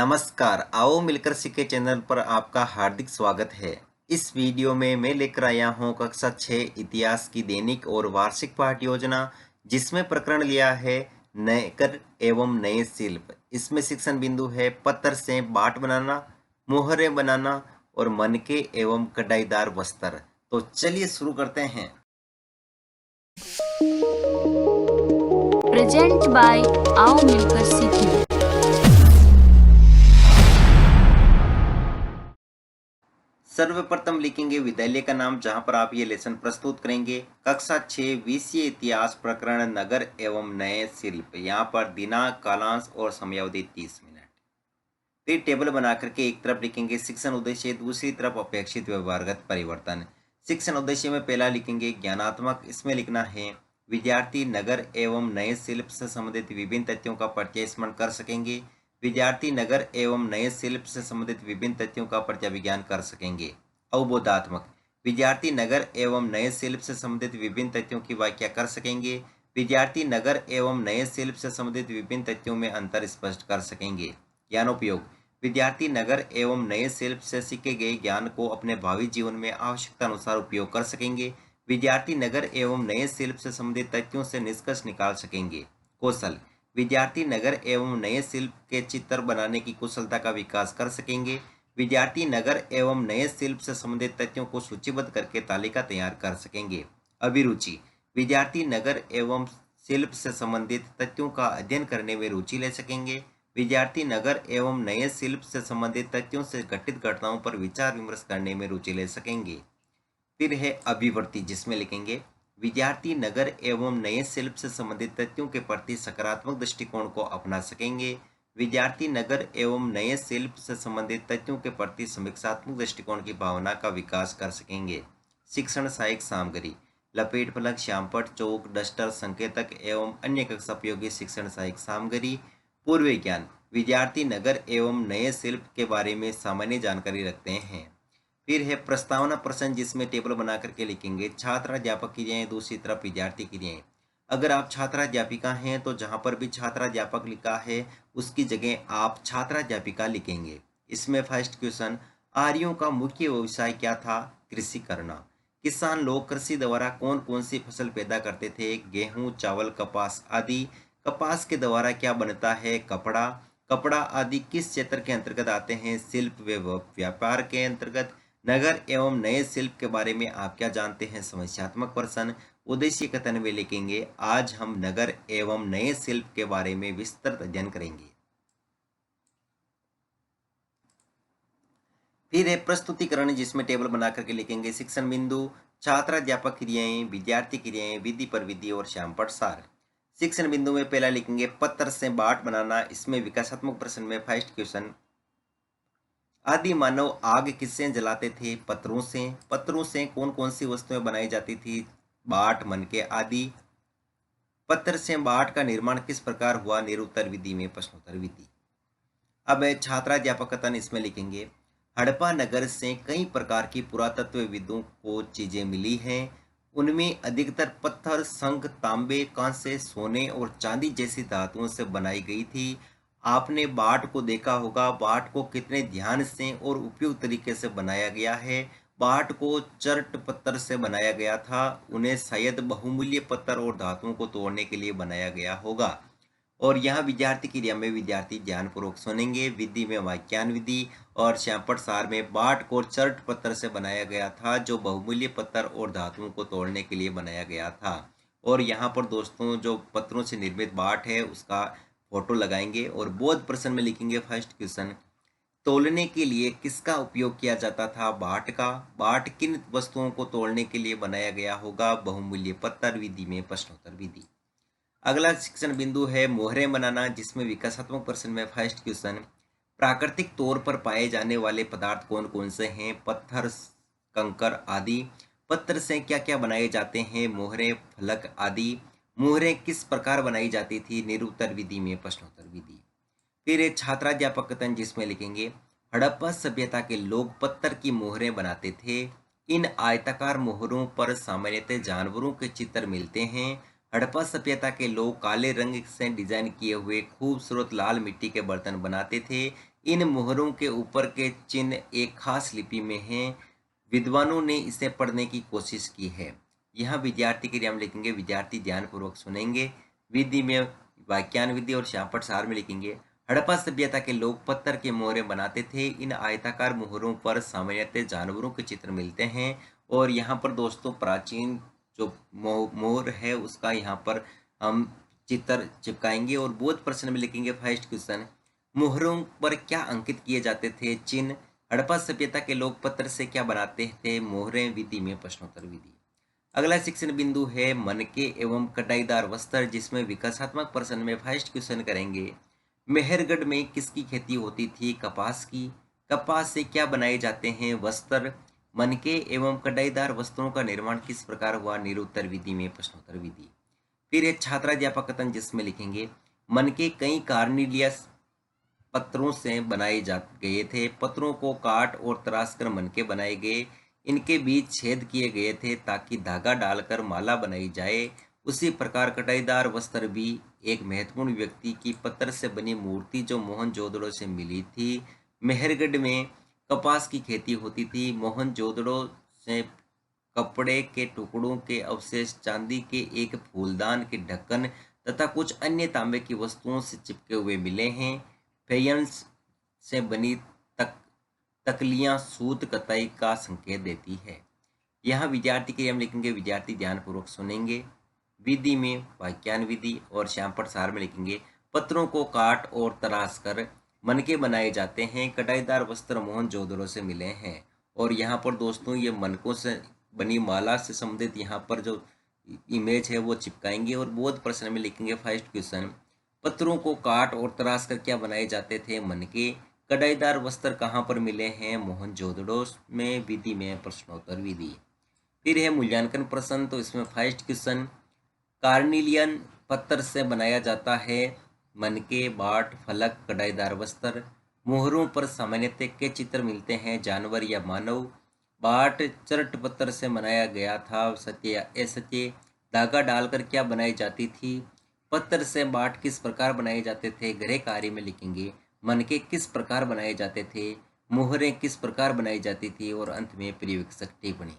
नमस्कार, आओ मिलकर सीखे चैनल पर आपका हार्दिक स्वागत है। इस वीडियो में मैं लेकर आया हूँ कक्षा 6 इतिहास की दैनिक और वार्षिक पाठ योजना, जिसमें प्रकरण लिया है नगर एवं नए शिल्प। इसमें शिक्षण बिंदु है पत्थर से बाट बनाना, मोहरे बनाना और मनके एवं कढ़ाईदार वस्त्र। तो चलिए शुरू करते हैं। प्रेजेंट बाय आओ मिलकर सीखें। सर्वप्रथम लिखेंगे विद्यालय का नाम, जहां पर आप ये लेसन प्रस्तुत करेंगे। कक्षा 6 विषय इतिहास, प्रकरण नगर एवं नए शिल्प। यहाँ पर दिनांक, कालांश और समयावधि 30 मिनट। फिर टेबल बना करके एक तरफ लिखेंगे शिक्षण उद्देश्य, दूसरी तरफ अपेक्षित व्यवहारगत परिवर्तन। शिक्षण उद्देश्य में पहला लिखेंगे ज्ञानात्मक। इसमें लिखना है विद्यार्थी नगर एवं नए शिल्प से संबंधित विभिन्न तथ्यों का परिचय स्मरण कर सकेंगे। विद्यार्थी नगर एवं नए शिल्प से संबंधित विभिन्न तथ्यों का परिचय विज्ञान कर सकेंगे। अवबोधात्मक, विद्यार्थी नगर एवं नए शिल्प से संबंधित विभिन्न तथ्यों की व्याख्या कर सकेंगे। विद्यार्थी नगर एवं नए शिल्प से संबंधित विभिन्न तथ्यों में अंतर स्पष्ट कर सकेंगे। ज्ञानोपयोग, विद्यार्थी नगर एवं नए शिल्प से सीखे गए ज्ञान को अपने भावी जीवन में आवश्यकता अनुसार उपयोग कर सकेंगे। विद्यार्थी नगर एवं नए शिल्प से संबंधित तथ्यों से निष्कर्ष निकाल सकेंगे। कौशल, विद्यार्थी नगर एवं नए शिल्प के चित्र बनाने की कुशलता का विकास कर सकेंगे। विद्यार्थी नगर एवं नए शिल्प से संबंधित तथ्यों को सूचीबद्ध करके तालिका तैयार कर सकेंगे। अभिरुचि, विद्यार्थी नगर एवं शिल्प से संबंधित तथ्यों का अध्ययन करने में रुचि ले सकेंगे। विद्यार्थी नगर एवं नए शिल्प से संबंधित तथ्यों से घटित घटनाओं पर विचार विमर्श करने में रुचि ले सकेंगे। फिर है अभिवृत्ति, जिसमें लिखेंगे विद्यार्थी नगर एवं नए शिल्प से संबंधित तथ्यों के प्रति सकारात्मक दृष्टिकोण को अपना सकेंगे। विद्यार्थी नगर एवं नए शिल्प से संबंधित तथ्यों के प्रति समीक्षात्मक दृष्टिकोण की भावना का विकास कर सकेंगे। शिक्षण सहायक सामग्री, लपेट फलक, श्यामपट्ट, चौक, डस्टर, संकेतक एवं अन्य कक्षा उपयोगी शिक्षण सहायक सामग्री। पूर्व ज्ञान, विद्यार्थी नगर एवं नए शिल्प के बारे में सामान्य जानकारी रखते हैं। फिर है प्रस्तावना प्रश्न, जिसमें टेबल बना करके लिखेंगे छात्र अध्यापक क्रियाएं, दूसरी तरफ विद्यार्थी क्रियाएं। अगर आप छात्राध्यापिका हैं तो जहां पर भी छात्राध्यापक लिखा है उसकी जगह आप छात्राध्यापिका लिखेंगे। इसमें फर्स्ट क्वेश्चन, आर्यों का मुख्य व्यवसाय क्या था? कृषि करना। किसान लोग कृषि द्वारा कौन कौन सी फसल पैदा करते थे? गेहूं, चावल, कपास आदि। कपास के द्वारा क्या बनता है? कपड़ा। कपड़ा आदि किस क्षेत्र के अंतर्गत आते हैं? शिल्प व व्यापार के अंतर्गत। नगर एवं नए शिल्प के बारे में आप क्या जानते हैं? समस्यात्मक प्रश्न। उद्देश्य कथन में लिखेंगे आज हम नगर एवं नए शिल्प के बारे में विस्तृत अध्ययन करेंगे। फिर है प्रस्तुतिकरण, जिसमें टेबल बना करके लिखेंगे शिक्षण बिंदु, छात्राध्यापक क्रियाएं, विद्यार्थी क्रियाएं, विधि पर विधि और श्यामपट्ट सार। शिक्षण बिंदु में पहला लिखेंगे पत्थर से बाट बनाना। इसमें विकासात्मक प्रश्न में फर्स्ट क्वेश्चन, आदि मानव आग किससे जलाते थे? पत्थरों से। पत्थरों से कौन कौन सी वस्तुएं बनाई जाती थी? बाट, मनके आदि। पत्थर से बाट का निर्माण किस प्रकार हुआ? निरुत्तर विधि में प्रश्नोत्तर विधि। अब छात्राध्यापक कथन, इसमें लिखेंगे हड़प्पा नगर से कई प्रकार की पुरातत्वविदों को चीजें मिली हैं। उनमें अधिकतर पत्थर, शंख, तांबे, कांसे, सोने और चांदी जैसी धातुओं से बनाई गई थी। आपने बाट को देखा होगा। बाट को कितने ध्यान से और उपयुक्त तरीके से बनाया गया है। बाट को चर्ट पत्थर से बनाया गया था। उन्हें शायद बहुमूल्य पत्थर और धातुओं को तोड़ने के लिए बनाया गया होगा। और यहाँ विद्यार्थी क्रिया में विद्यार्थी ध्यानपूर्वक सुनेंगे, विधि में वाक्यान विधि और श्यामपट्ट सार में बाट को चर्ट पत्थर से बनाया गया था, जो बहुमूल्य पत्थर और धातुओं को तोड़ने के लिए बनाया गया था। और यहाँ पर दोस्तों जो पत्थरों से निर्मित बाट है उसका फोटो लगाएंगे। और बोध प्रश्न में लिखेंगे फर्स्ट क्वेश्चन, तोलने के लिए किसका उपयोग किया जाता था? बाट का। बाट किन वस्तुओं को तोड़ने के लिए बनाया गया होगा? बहुमूल्य पत्थर। विधि में प्रश्नोत्तर विधि। अगला शिक्षण बिंदु है मोहरे बनाना, जिसमें विकासात्मक प्रश्न में फर्स्ट क्वेश्चन, प्राकृतिक तौर पर पाए जाने वाले पदार्थ कौन कौन से हैं? पत्थर, कंकर आदि। पत्थर से क्या क्या बनाए जाते हैं? मोहरे, फलक आदि। मोहरे किस प्रकार बनाई जाती थी? निरुत्तर विधि में प्रश्नोत्तर विधि। फिर एक छात्राध्यापक कथन, जिसमें लिखेंगे हड़प्पा सभ्यता के लोग पत्थर की मोहरें बनाते थे। इन आयताकार मोहरों पर सामान्यतः जानवरों के चित्र मिलते हैं। हड़प्पा सभ्यता के लोग काले रंग से डिजाइन किए हुए खूबसूरत लाल मिट्टी के बर्तन बनाते थे। इन मोहरों के ऊपर के चिन्ह एक खास लिपि में हैं। विद्वानों ने इसे पढ़ने की कोशिश की है। यहाँ विद्यार्थी के लिए हम लिखेंगे, विद्यार्थी ध्यानपूर्वक सुनेंगे। विधि में वाक्यान विधि और श्यामपट सार में लिखेंगे। हड़प्पा सभ्यता के लोग पत्थर के मोहरें बनाते थे। इन आयताकार मोहरों पर सामान्यतः जानवरों के चित्र मिलते हैं। और यहाँ पर दोस्तों प्राचीन जो मोहर है उसका यहाँ पर हम चित्र चिपकाएंगे। और बोध प्रश्न में लिखेंगे फर्स्ट क्वेश्चन, मोहरों पर क्या अंकित किए जाते थे चिन्ह। हड़प्पा सभ्यता के लोग पत्थर से क्या बनाते थे, मोहरें। विधि में प्रश्नोत्तर विधि। अगला शिक्षण बिंदु है मनके एवं कटाईदार वस्त्र, जिसमें विकासात्मक प्रश्न में फर्स्ट क्वेश्चन करेंगे, मेहरगढ़ में किसकी खेती होती थी, कपास की। कपास से क्या बनाए जाते हैं, वस्त्र। मनके एवं कटाईदार वस्त्रों का निर्माण किस प्रकार हुआ, निरुत्तर विधि में प्रश्नोत्तर विधि। फिर है छात्राध्यापक कथन, जिसमें लिखेंगे, मनके कई कार्निलियस पत्थरों से बनाए जा गए थे। पत्थरों को काट और तराश कर मनके बनाए गए। इनके बीच छेद किए गए थे ताकि धागा डालकर माला बनाई जाए। उसी प्रकार कटाईदार वस्त्र भी एक महत्वपूर्ण व्यक्ति की पत्थर से बनी मूर्ति जो मोहनजोदड़ो से मिली थी। मेहरगढ़ में कपास की खेती होती थी। मोहनजोदड़ो से कपड़े के टुकड़ों के अवशेष, चांदी के एक फूलदान के ढक्कन तथा कुछ अन्य तांबे की वस्तुओं से चिपके हुए मिले हैं। फेयंस से बनी तकलियां सूत कताई का संकेत देती है। यहाँ विद्यार्थी के लिए हम लिखेंगे, विद्यार्थी ध्यानपूर्वक सुनेंगे। विधि में वाक्यान विधि और श्यामपट सार में लिखेंगे, पत्रों को काट और तराश कर मनके बनाए जाते हैं। कटाईदार वस्त्र मोहनजोदड़ो से मिले हैं। और यहाँ पर दोस्तों ये मनकों से बनी माला से संबंधित यहाँ पर जो इमेज है वो चिपकाएंगे। और बोध प्रश्न में लिखेंगे फर्स्ट क्वेश्चन, पत्रों को काट और तराश कर क्या बनाए जाते थे, मनके। कटाईदार वस्त्र कहाँ पर मिले हैं, मोहनजोदड़ो में। विधि में प्रश्नोत्तर विधि। फिर है मूल्यांकन प्रश्न, तो इसमें फर्स्ट क्वेश्चन, कार्निलियन पत्थर से बनाया जाता है मनके, बाट, फलक, कटाईदार वस्त्र। मोहरों पर सामान्यतः के चित्र मिलते हैं, जानवर या मानव। बाट चरट पत्थर से बनाया गया था, सत्य या असत्य। धागा डालकर क्या बनाई जाती थी, पत्थर से बाट किस प्रकार बनाए जाते थे, गृह कार्य में लिखेंगे। मनके किस प्रकार बनाए जाते थे, मोहरें किस प्रकार बनाई जाती थी। और अंत में पर्यवेक्षक टिप्पणी।